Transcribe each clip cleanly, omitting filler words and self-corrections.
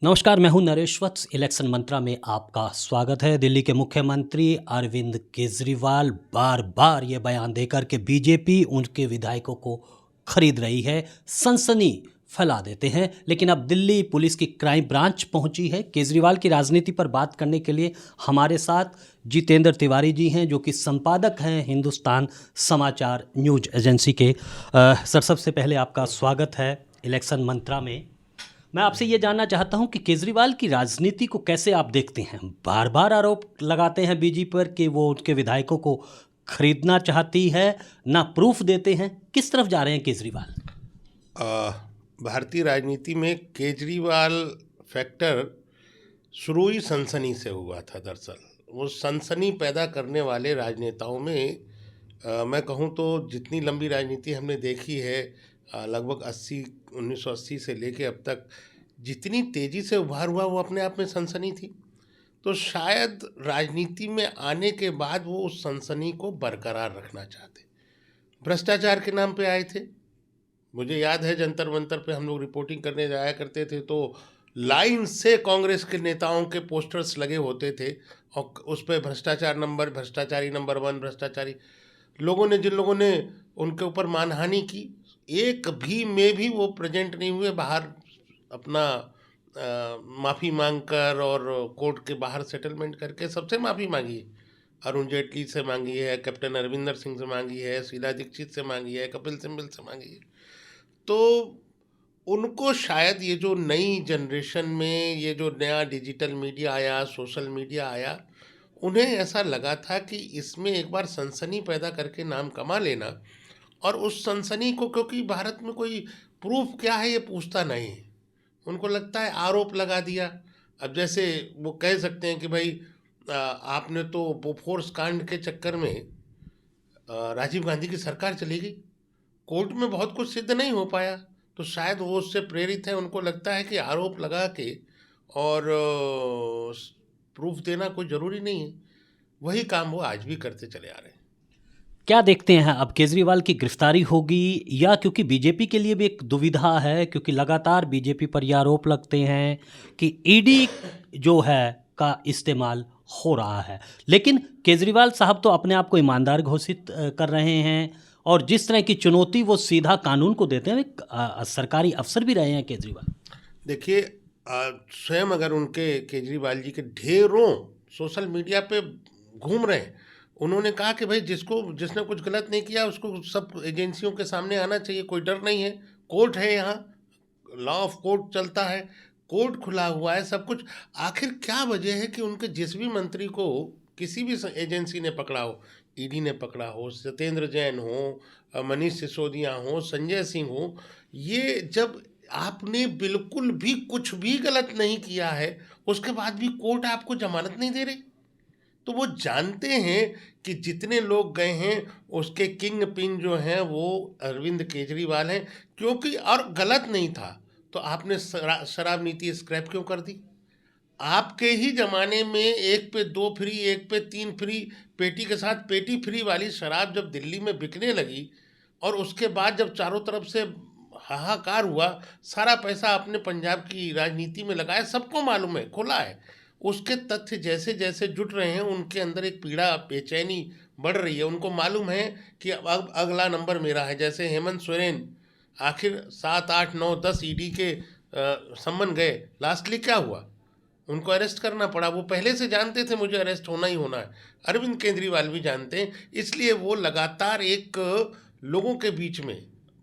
नमस्कार, मैं हूं नरेश वत्स। इलेक्शन मंत्रा में आपका स्वागत है। दिल्ली के मुख्यमंत्री अरविंद केजरीवाल बार बार ये बयान देकर के बीजेपी उनके विधायकों को खरीद रही है, सनसनी फैला देते हैं। लेकिन अब दिल्ली पुलिस की क्राइम ब्रांच पहुंची है। केजरीवाल की राजनीति पर बात करने के लिए हमारे साथ जितेंद्र तिवारी जी हैं, जो कि संपादक हैं हिंदुस्तान समाचार न्यूज एजेंसी के। सर, सबसे पहले आपका स्वागत है इलेक्शन मंत्रा में। मैं आपसे ये जानना चाहता हूं कि केजरीवाल की राजनीति को कैसे आप देखते हैं। बार बार आरोप लगाते हैं बीजेपी पर कि वो उनके विधायकों को खरीदना चाहती है, ना प्रूफ देते हैं। किस तरफ जा रहे हैं केजरीवाल? भारतीय राजनीति में केजरीवाल फैक्टर शुरू ही सनसनी से हुआ था। दरअसल वो सनसनी पैदा करने वाले राजनेताओं में मैं कहूँ तो जितनी लंबी राजनीति हमने देखी है, लगभग 1980 से लेके अब तक जितनी तेज़ी से उभार हुआ वो अपने आप में सनसनी थी। तो शायद राजनीति में आने के बाद वो उस सनसनी को बरकरार रखना चाहते। भ्रष्टाचार के नाम पे आए थे। मुझे याद है जंतर मंतर पे हम लोग रिपोर्टिंग करने जाया करते थे तो लाइन से कांग्रेस के नेताओं के पोस्टर्स लगे होते थे और उस पर भ्रष्टाचार नंबर, भ्रष्टाचारी नंबर 1, भ्रष्टाचारी। जिन लोगों ने उनके ऊपर मानहानि की, एक भी में भी वो प्रेजेंट नहीं हुए। बाहर अपना माफ़ी मांग कर और कोर्ट के बाहर सेटलमेंट करके सबसे माफ़ी मांगी है। अरुण जेटली से मांगी है, कैप्टन अरविंदर सिंह से मांगी है, शीला दीक्षित से मांगी है, कपिल सिब्बल से मांगी है। तो उनको शायद ये जो नई जनरेशन में ये जो नया डिजिटल मीडिया आया, सोशल मीडिया आया, उन्हें ऐसा लगा था कि इसमें एक बार सनसनी पैदा करके नाम कमा लेना, और उस सनसनी को, क्योंकि भारत में कोई प्रूफ क्या है ये पूछता नहीं, उनको लगता है आरोप लगा दिया। अब जैसे वो कह सकते हैं कि भाई आपने तो बोफोर्स कांड के चक्कर में राजीव गांधी की सरकार चली गई, कोर्ट में बहुत कुछ सिद्ध नहीं हो पाया, तो शायद वो उससे प्रेरित है। उनको लगता है कि आरोप लगा के और प्रूफ देना कोई ज़रूरी नहीं है। वही काम वो आज भी करते चले आ रहे हैं। क्या देखते हैं, अब केजरीवाल की गिरफ्तारी होगी या, क्योंकि बीजेपी के लिए भी एक दुविधा है, क्योंकि लगातार बीजेपी पर यह आरोप लगते हैं कि ईडी जो है का इस्तेमाल हो रहा है। लेकिन केजरीवाल साहब तो अपने आप को ईमानदार घोषित कर रहे हैं और जिस तरह की चुनौती वो सीधा कानून को देते हैं। सरकारी अफसर भी रहे हैं केजरीवाल। देखिए, स्वयं अगर उनके केजरीवाल जी के ढेरों सोशल मीडिया पे घूम रहे हैं, उन्होंने कहा कि भाई जिसने कुछ गलत नहीं किया उसको सब एजेंसियों के सामने आना चाहिए, कोई डर नहीं है, कोर्ट है, यहाँ लॉ ऑफ कोर्ट चलता है, कोर्ट खुला हुआ है, सब कुछ। आखिर क्या वजह है कि उनके जिस भी मंत्री को किसी भी एजेंसी ने पकड़ा हो, ईडी ने पकड़ा हो, सत्येंद्र जैन हो, मनीष सिसोदिया हो, संजय सिंह हो, ये जब आपने बिल्कुल भी कुछ भी गलत नहीं किया है, उसके बाद भी कोर्ट आपको जमानत नहीं दे रही, तो वो जानते हैं कि जितने लोग गए हैं उसके किंग पिन जो हैं वो अरविंद केजरीवाल हैं। क्योंकि और गलत नहीं था तो आपने शराब नीति स्क्रैप क्यों कर दी? आपके ही ज़माने में 1 पे 2 फ्री, 1 पे 3 फ्री, पेटी के साथ पेटी फ्री वाली शराब जब दिल्ली में बिकने लगी, और उसके बाद जब चारों तरफ से हाहाकार हुआ, सारा पैसा आपने पंजाब की राजनीति में लगाया, सबको मालूम है, खुला है। उसके तथ्य जैसे जैसे जुट रहे हैं, उनके अंदर एक पीड़ा, बेचैनी बढ़ रही है। उनको मालूम है कि अब अगला नंबर मेरा है। जैसे हेमंत सोरेन आखिर 7, 8, 9, 10 ईडी के सम्मन गए, लास्टली क्या हुआ? उनको अरेस्ट करना पड़ा। वो पहले से जानते थे मुझे अरेस्ट होना ही होना है। अरविंद केजरीवाल भी जानते हैं, इसलिए वो लगातार एक लोगों के बीच में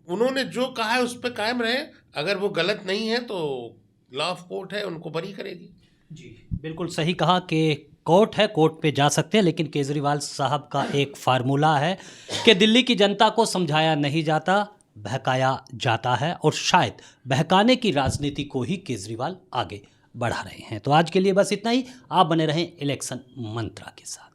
उन्होंने जो कहा है उस पर कायम रहे। अगर वो गलत नहीं है तो लॉ ऑफ कोर्ट है, उनको बरी करेगी। जी, बिल्कुल सही कहा कि कोर्ट है, कोर्ट पे जा सकते हैं। लेकिन केजरीवाल साहब का एक फार्मूला है कि दिल्ली की जनता को समझाया नहीं जाता, बहकाया जाता है, और शायद बहकाने की राजनीति को ही केजरीवाल आगे बढ़ा रहे हैं। तो आज के लिए बस इतना ही। आप बने रहें इलेक्शन मंत्रा के साथ।